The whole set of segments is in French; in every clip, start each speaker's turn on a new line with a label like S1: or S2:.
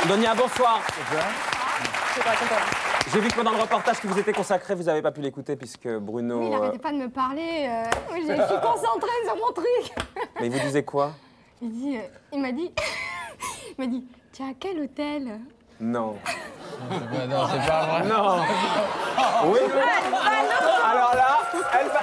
S1: Donia, bonsoir. J'ai vu que pendant le reportage qui vous était consacré, vous n'avez pas pu l'écouter puisque Bruno...
S2: Oui, il n'arrêtait pas de me parler. Je suis concentrée sur mon truc.
S1: Mais il vous disait quoi?
S2: Il m'a dit, tu es à quel hôtel?
S1: Non.
S3: Non, c'est pas vrai.
S1: Non. Oui. Alors là, elle va...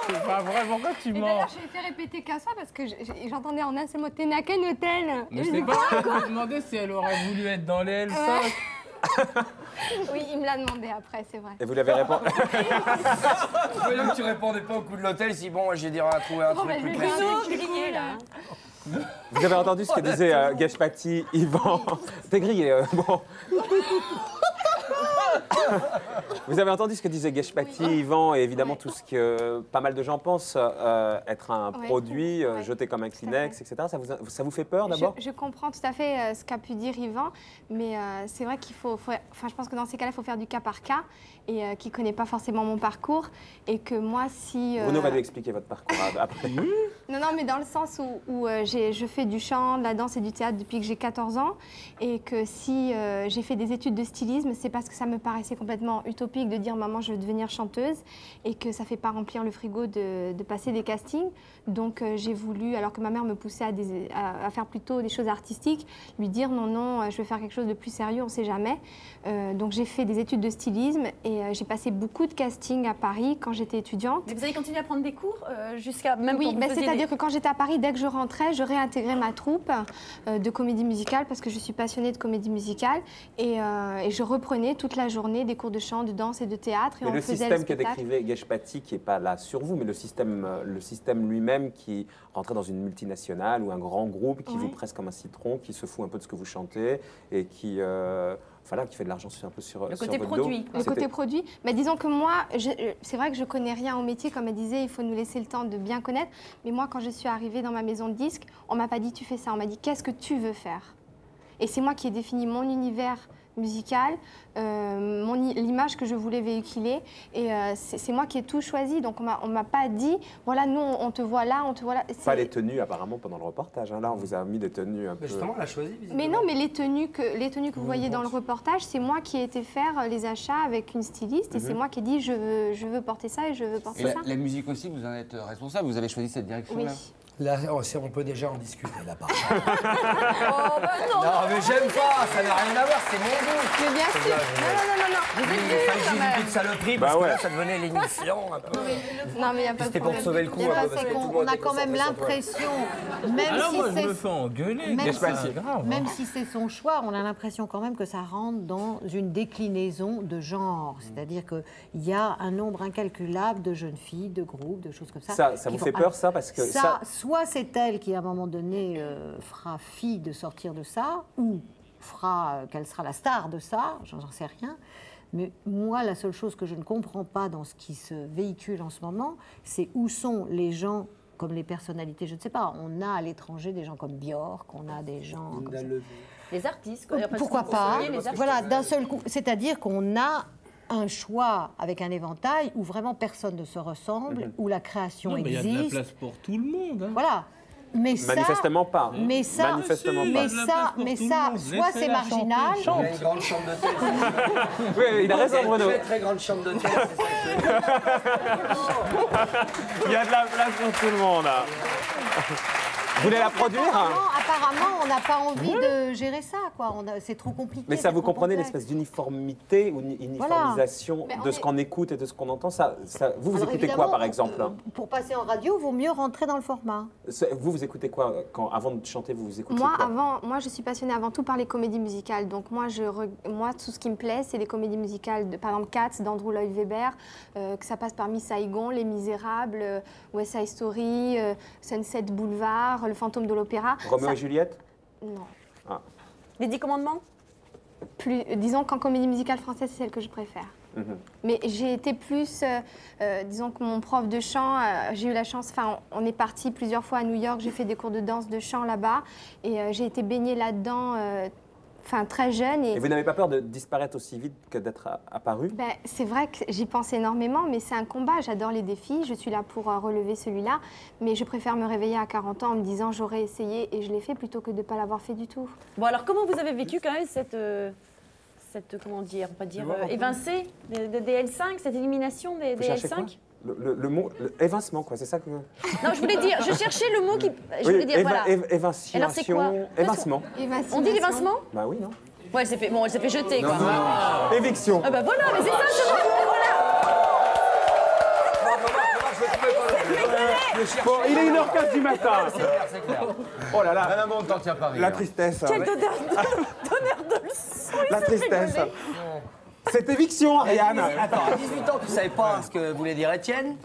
S3: C'est pas vrai, pourquoi tu
S2: Et
S3: mens?
S2: d'ailleurs, je l'ai fait répéter qu'à ça parce que j'entendais en un seul mot, t'es à quel hôtel?
S3: Mais c'est pas vrai, je me demandais si elle aurait voulu être dans les L5.
S2: Ouais. Oui, il me l'a demandé après, c'est vrai.
S1: Et vous l'avez répondu.
S4: Que tu répondais pas au coup de l'hôtel, si bon, j'ai dit à trouver un truc plus classique.
S2: Je suis grillée, là.
S1: Vous avez entendu ce que disait Geshpati, Yvan. T'es grillé, bon. Vous avez entendu ce que disait Geshpati, Yvan, et évidemment tout ce que pas mal de gens pensent être un produit jeté comme un Kleenex, etc. Ça vous fait peur d'abord?
S2: Je comprends tout à fait ce qu'a pu dire Yvan, mais c'est vrai qu'il faut, je pense que dans ces cas-là, il faut faire du cas par cas et qui ne connaît pas forcément mon parcours et que moi, si...
S1: Bruno va lui expliquer votre parcours après.
S2: Non, mais dans le sens où je fais du chant, de la danse et du théâtre depuis que j'ai 14 ans et que si j'ai fait des études de stylisme, c'est parce que ça me paraissait complètement utopique de dire maman je veux devenir chanteuse et que ça ne fait pas remplir le frigo de passer des castings. Donc j'ai voulu, alors que ma mère me poussait à faire plutôt des choses artistiques, lui dire non, je veux faire quelque chose de plus sérieux, on ne sait jamais. Donc j'ai fait des études de stylisme et j'ai passé beaucoup de castings à Paris quand j'étais étudiante.
S5: Mais vous avez continué à prendre des cours jusqu'à même
S2: Oui,
S5: quand vous faisiez
S2: c'est-à-dire que quand j'étais à Paris, dès que je rentrais, je réintégrais ma troupe de comédie musicale parce que je suis passionnée de comédie musicale et je reprenais toute la journée des cours de chant, de danse et de théâtre. Et
S1: mais
S2: on
S1: le
S2: faisait
S1: système que
S2: spectacle.
S1: décrivait Geshpati, qui n'est pas là sur vous, mais le système lui-même qui rentrait dans une multinationale ou un grand groupe qui vous presse comme un citron, qui se fout un peu de ce que vous chantez et qui... Voilà, qui fait de l'argent un peu sur
S5: le
S1: sur
S5: côté
S1: votre
S5: produit.
S1: dos.
S2: Le côté produit. Mais disons que moi, c'est vrai que je connais rien au métier, comme elle disait, il faut nous laisser le temps de bien connaître. Mais moi, quand je suis arrivée dans ma maison de disques, on m'a pas dit tu fais ça, on m'a dit qu'est-ce que tu veux faire. Et c'est moi qui ai défini mon univers musical, l'image que je voulais véhiculer. Et c'est moi qui ai tout choisi. Donc on m'a pas dit, voilà, nous on te voit là, on te voit là.
S1: Pas les tenues apparemment pendant le reportage. Hein. Là, on vous a mis des tenues un peu...
S4: Justement, elle a choisi.
S2: Mais non, mais les tenues que vous voyez dans le reportage, c'est moi qui ai été faire les achats avec une styliste et c'est moi qui ai dit je veux porter ça et je veux porter
S6: Et
S2: ça.
S6: la musique aussi, vous en êtes responsable, vous avez choisi cette direction-là?
S2: Oui.
S4: Là, on peut déjà en discuter, là, par contre.
S5: Oh, bah non,
S4: Non, mais j'aime pas, ça n'a rien à voir, c'est mon goût.
S2: Mais bien sûr. Non.
S4: J'ai dit de saloperie, parce que là, ça devenait l'émission un peu.
S2: Non, mais il n'y a pas de
S4: C'était pour
S2: problème.
S4: sauver le coup.
S7: Le
S4: parce
S7: fait
S4: que tout le
S7: qu'on
S4: monde
S7: a
S4: était
S7: quand même
S4: concentré sur toi.
S7: l'impression, même
S3: Alors moi,
S7: si
S3: je me fais engueuler.
S7: Même
S3: C'est
S1: si-
S3: grave.
S7: même si c'est son choix, on a l'impression quand même que ça rentre dans une déclinaison de genre. C'est-à-dire qu'il y a un nombre incalculable de jeunes filles, de groupes, de choses comme ça.
S1: Ça vous
S7: qui
S1: fait
S7: vont-
S1: peur, ça? Parce que ça...
S7: Soit c'est elle qui, à un moment donné, fera fi de sortir de ça, ou fera qu'elle sera la star de ça, j'en sais rien. Mais moi, la seule chose que je ne comprends pas dans ce qui se véhicule en ce moment, c'est où sont les gens comme les personnalités, je ne sais pas. On a à l'étranger des gens comme Björk, on a des gens comme ça.
S5: les artistes. Quoi.
S7: Pourquoi
S5: Parce que
S7: pas?
S5: vous voyez, les artistes.
S7: Voilà, d'un seul coup. C'est-à-dire qu'on a un choix avec un éventail où vraiment personne ne se ressemble, où la création
S3: Non, mais il y a de la
S7: existe.
S3: place pour tout le monde. Hein.
S7: Voilà. Mais ça,
S1: Manifestement pas.
S7: mais ça,
S1: Manifestement
S3: si,
S1: pas.
S7: mais
S3: de la
S7: ça,
S3: place pour
S7: mais
S3: tout le
S7: ça,
S3: monde.
S7: soit c'est
S3: Laissez-la
S7: marginal.
S3: chanter, chante.
S4: Il y a une grande chambre d'hôtel.
S1: Oui, il a raison, Bruno.
S4: Très très grande chambre d'hôtel. c'est ça.
S1: Il y a de la place pour tout le monde. Hein. Vous voulez la produire?
S7: Apparemment, on n'a pas envie de gérer ça, quoi. C'est trop compliqué.
S1: Mais ça,
S7: c'est
S1: vous
S7: trop
S1: comprenez
S7: complexe.
S1: l'espèce d'uniformité ou uniformisation
S2: Mais on
S1: de ce
S2: est-
S1: qu'on écoute et de ce qu'on entend vous
S7: Alors,
S1: écoutez quoi,
S7: évidemment,
S1: par exemple?
S7: Pour passer en radio, il vaut mieux rentrer dans le format.
S1: Vous écoutez quoi avant de chanter, vous écoutez
S2: Moi,
S1: quoi?
S2: moi, je suis passionnée avant tout par les comédies musicales. Donc moi, tout ce qui me plaît, c'est les comédies musicales, par exemple Cats d'Andrew Lloyd Webber, que ça passe par Miss Saigon, Les Misérables, West Side Story, Sunset Boulevard, Le Fantôme de l'Opéra.
S1: Roméo
S2: Ça-
S1: et Juliette?
S2: Non.
S5: Les 10 commandements.
S2: Disons qu'en comédie musicale française, c'est celle que je préfère. Mais j'ai été plus, disons que mon prof de chant, j'ai eu la chance, enfin on est parti plusieurs fois à New York, j'ai fait des cours de danse, de chant là-bas, et j'ai été baignée là-dedans enfin très jeune.
S1: Et vous n'avez pas peur de disparaître aussi vite que d'être apparu?
S2: Ben, c'est vrai que j'y pense énormément, mais c'est un combat. J'adore les défis. Je suis là pour relever celui-là. Mais je préfère me réveiller à 40 ans en me disant j'aurais essayé et je l'ai fait plutôt que de ne pas l'avoir fait du tout.
S5: Bon, alors comment vous avez vécu quand même cette comment dire, on va dire, évincée des L5, cette élimination des
S1: Vous cherchez
S5: L5?
S1: quoi le mot évincement, quoi, c'est ça que...
S5: Non, je voulais dire, je cherchais le mot qui... Je voulais dire, voilà.
S1: Évinciation,
S5: Alors, c'est quoi?
S1: évincement.
S5: On dit l'évincement?
S1: Bah oui, non?
S5: Ouais, elle s'est fait jeter, quoi.
S1: Éviction.
S5: Ah bah voilà, mais c'est ça,
S1: Bon, il est 1h15 du matin.
S4: C'est clair.
S1: Oh là là,
S6: Ah non, on t'en tient pas
S1: la
S6: rire.
S1: tristesse.
S5: Quel donneur de leçons.
S1: La tristesse. Cette éviction, Ariane.
S8: Attends, à 18 ans, tu savais pas ce que voulait dire Étienne.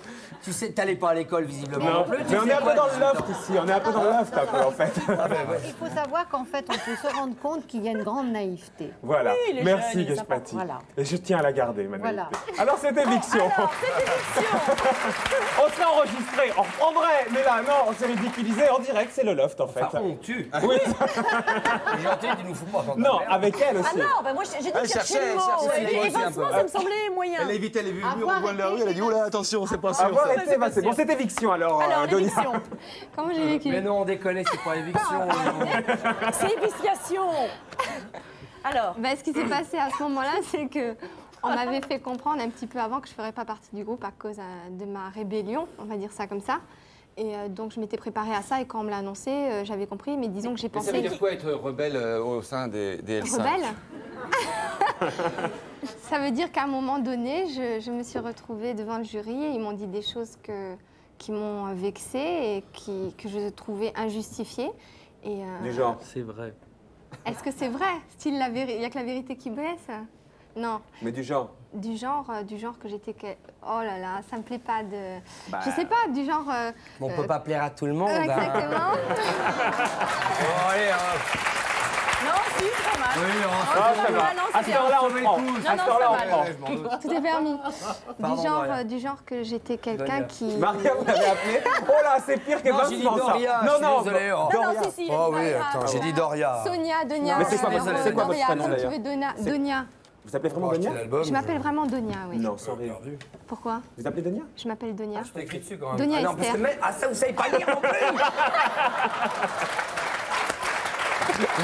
S8: Tu sais, t'allais pas à l'école visiblement non plus.
S1: Mais on est un peu dans le loft ici, on est un peu dans le loft un peu en fait.
S7: Il faut savoir qu'en fait, on peut se rendre compte qu'il y a une grande naïveté.
S1: Voilà,
S5: Oui, il est
S1: merci
S5: jeune, il est
S1: Geshpati.
S7: Voilà.
S1: Et je tiens à la garder, ma
S7: Voilà.
S1: naïveté. Alors cette éviction. On serait enregistré, on reprendrait, mais là non, on s'est ridiculisé en direct, c'est le loft en fait.
S8: Enfin, on tue.
S1: Oui,
S8: Les gentil, tu nous fous pas. quand
S1: non,
S8: même.
S1: avec elle
S5: Ah
S1: aussi.
S5: non, bah moi j'ai dit
S6: Elle
S5: chercher le
S6: cherchait
S5: mot.
S6: ses mots aussi, un
S5: Évincement,
S6: peu.
S5: ça me semblait moyen.
S6: Elle évitait, elle a vu le mur
S7: Avoir
S6: au coin de la rue, elle a dit oh là, attention, c'est pas sûr.
S1: Avoir
S6: ça.
S1: été, c'est bon, cette éviction alors,
S5: Alors,
S1: Donia.
S5: l'éviction.
S2: Comment j'ai vécu?
S8: Mais non, on déconne, c'est pas éviction.
S5: C'est éviction. Alors,
S2: Ben, ce qui s'est passé à ce moment-là, c'est que on m'avait fait comprendre un petit peu avant que je ne ferais pas partie du groupe à cause de ma rébellion, on va dire ça comme ça. Et donc je m'étais préparée à ça et quand on me l'a annoncé, j'avais compris, mais disons que j'ai
S6: Mais ça veut
S2: pensé...
S6: dire quoi être rebelle au sein des L5?
S2: Rebelle. Ça veut dire qu'à un moment donné, je me suis retrouvée devant le jury et ils m'ont dit des choses qui m'ont vexée et que je trouvais injustifiées. Et,
S1: Du genre.
S3: C'est vrai.
S2: est-ce que c'est vrai? Style, il n'y a que la vérité qui blesse? Non.
S1: Mais du genre.
S2: Du genre que j'étais... Oh là là, ça me plaît pas de...
S1: Bah.
S2: Je sais pas, du genre...
S8: On peut pas plaire à tout le monde. hein.
S2: exactement.
S8: Bon, allez,
S5: non, si, c'est pas mal.
S8: oui,
S1: Ah, ça va.
S5: non,
S1: À
S5: c'est
S1: ce
S5: bien.
S1: temps-là, on prend.
S5: Non,
S1: À
S5: non,
S1: ce temps-là,
S5: c'est
S1: on
S5: pas
S1: prend.
S2: Tout est permis.
S8: Pardon, Doria.
S2: Du genre que j'étais quelqu'un
S8: Doria.
S2: qui...
S1: Maria, vous l'avez appelé. Oh là, c'est pire que
S8: Non, j'ai dit
S1: 20 ans, ça.
S8: Doria, je suis désolé, oh.
S5: Non,
S1: Doria.
S5: non, si, si.
S8: Oh oui,
S5: Doria.
S8: attends, j'ai dit Doria.
S2: Sonia, Donia.
S1: Mais c'est quoi
S8: votre- c'est
S1: quoi votre
S2: Doria,
S1: prénom,
S2: comme tu
S1: d'ailleurs?
S2: veux, Donia.
S1: Vous appelez vraiment
S8: Pour acheter
S1: Donia?
S8: l'album,
S2: Je m'appelle vraiment Donia, oui.
S1: Non, sans rire.
S2: Pourquoi?
S1: Vous appelez Donia?
S2: Je m'appelle Donia.
S8: Je t'ai écrit dessus quand même.
S2: Donia
S8: Ah non, parce que
S2: Esther.
S8: ça, vous savez pas lire non plus.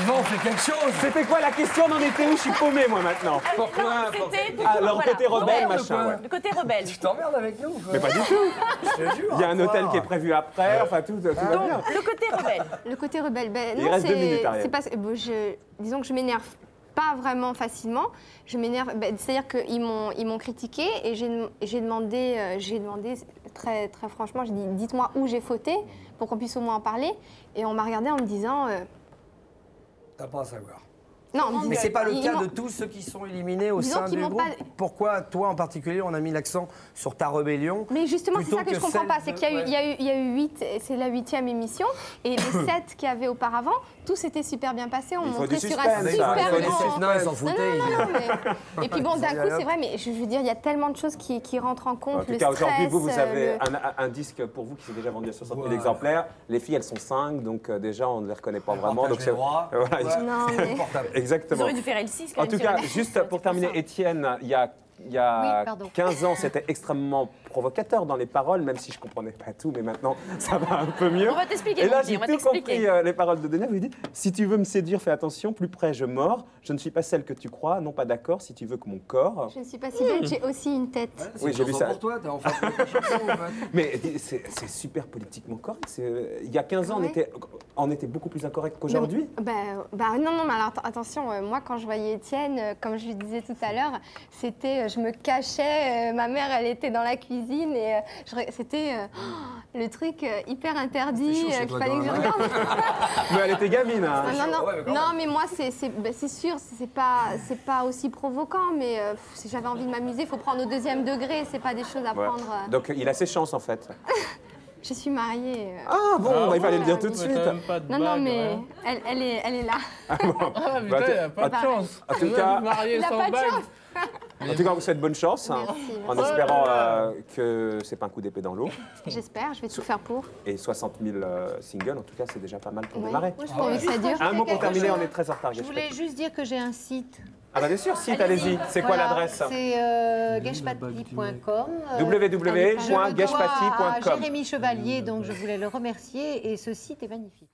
S8: Bon, on fait quelque chose.
S1: C'était quoi la question? On en était où? Je suis paumé, moi, maintenant.
S8: Pourquoi
S5: Non, c'était plutôt,
S1: Ah, le
S5: voilà,
S1: côté rebelle,
S5: rebelle,
S1: machin, ouais.
S5: Le côté rebelle.
S8: Tu t'emmerdes avec nous ou quoi?
S1: Mais pas du tout.
S8: Je te jure.
S1: Il y a un hôtel qui est prévu après, enfin, tout va bien.
S5: Donc, le côté rebelle.
S2: Le côté rebelle, ben,
S1: Il
S2: non,
S1: reste 2 minutes, Ariel.
S2: c'est parce que disons que je m'énerve pas vraiment facilement. Je m'énerve, c'est-à-dire qu'ils m'ont critiqué et j'ai demandé très, très franchement, j'ai dit dites-moi où j'ai fauté pour qu'on puisse au moins en parler. Et on m'a regardé en me disant
S8: T'as pas à savoir.
S2: non,
S8: Mais c'est pas le
S2: ils
S8: cas
S2: m'ont-
S8: de tous ceux qui sont éliminés au
S2: Disons
S8: sein
S2: qu'ils
S8: du
S2: m'ont
S8: groupe.
S2: pas-
S8: Pourquoi, toi en particulier, on a mis l'accent sur ta rébellion?
S2: Mais justement, c'est
S8: plutôt
S2: ça que je comprends
S8: celle
S2: pas. C'est
S8: de-
S2: qu'il y a eu,
S8: ouais.
S2: il y a eu 8, c'est la 8e émission, et les 7 qu'il y avait auparavant, tout s'était super bien passé. On
S1: Il faut
S2: montrait
S1: du
S2: sur un
S1: suspense, ça.
S2: super
S1: Il faut du
S2: grand...
S1: suspense.
S8: Non, ils s'en
S2: Non,
S8: foutaient.
S2: non, non, mais... Et puis bon, d'un coup, c'est vrai, mais je veux dire, il y a tellement de choses qui rentrent en compte.
S1: En tout
S2: le
S1: cas, aujourd'hui,
S2: stress,
S1: vous avez
S2: le-
S1: un disque pour vous qui s'est déjà vendu à 60 000
S8: Voilà.
S1: exemplaires. Les filles, elles sont 5, donc déjà, on ne les reconnaît pas vraiment.
S8: Partage
S1: Donc
S8: les
S1: c'est
S8: droits.
S1: voilà,
S8: Ouais.
S2: Non, mais...
S8: Portable.
S5: Vous
S1: exactement.
S5: auriez dû faire L6 quand
S1: En
S5: même.
S1: tout
S5: sur
S1: cas,
S5: le-
S1: juste pour terminer, Étienne, il y a
S7: Oui, pardon.
S1: 15 ans, c'était extrêmement provocateur dans les paroles, même si je comprenais pas tout, mais maintenant, ça va un peu mieux.
S5: On va t'expliquer,
S1: Et là,
S5: mon petit,
S1: j'ai
S5: on va
S1: tout
S5: t'expliquer.
S1: compris les paroles de Donia. Vous dites, si tu veux me séduire, fais attention, plus près, je mords. Je ne suis pas celle que tu crois, non pas d'accord, si tu veux que mon corps...
S2: Je ne suis pas si belle, j'ai aussi une tête.
S1: Oui, j'ai vu ça.
S8: Pour toi, t'es enfin ta chanson, en fait.
S1: Mais c'est super politiquement correct. Il y a 15 ans,
S2: Ouais.
S1: on était beaucoup plus incorrect qu'aujourd'hui.
S2: Non, mais alors attention, moi quand je voyais Étienne, comme je lui disais tout à l'heure, c'était, je me cachais, ma mère elle était dans la cuisine et c'était le truc hyper interdit
S8: C'était chaud chez
S2: qu'il
S8: toi,
S2: fallait que je
S8: quand même.
S2: regarde.
S1: Mais elle était gamine. Hein.
S2: Ah, non,
S8: Ouais, mais quand
S2: non, mais moi c'est sûr, c'est pas aussi provoquant, mais si j'avais envie de m'amuser, il faut prendre au deuxième degré, c'est pas des choses à
S1: Ouais.
S2: prendre.
S1: Donc il a ses chances en fait.
S2: Je suis mariée.
S1: Ah bon, il fallait le dire
S2: ouais,
S1: tout de
S3: Mais
S1: suite.
S3: t'as même pas de
S2: Non, non,
S3: bague,
S2: mais
S3: rien.
S2: elle est là.
S3: Ah
S1: Bah,
S3: putain, y a pas de
S2: pareil.
S3: chance.
S1: En tout
S3: Même
S1: cas-
S3: marié
S2: Il a
S3: sans
S2: pas de
S3: bague.
S2: chance.
S1: En tout cas, on vous souhaite bonne chance, hein,
S2: Merci,
S1: en
S2: merci.
S1: espérant que c'est pas un coup d'épée dans l'eau.
S2: J'espère, je vais tout faire pour.
S1: Et 60 000 singles, en tout cas, c'est déjà pas mal pour
S2: Ouais.
S1: démarrer.
S2: Moi, je trouve que ça dure.
S1: Un mot pour
S7: quelque
S1: terminer,
S7: chose.
S1: on est très en retard.
S7: Je voulais juste dire que j'ai un site.
S1: Ah bah bien sûr, site, allez-y. C'est quoi
S7: Voilà,
S1: l'adresse?
S7: C'est geshpati.com.
S1: www.geshpati.com.
S7: Jérémy Chevalier, donc je voulais le remercier et ce site est magnifique.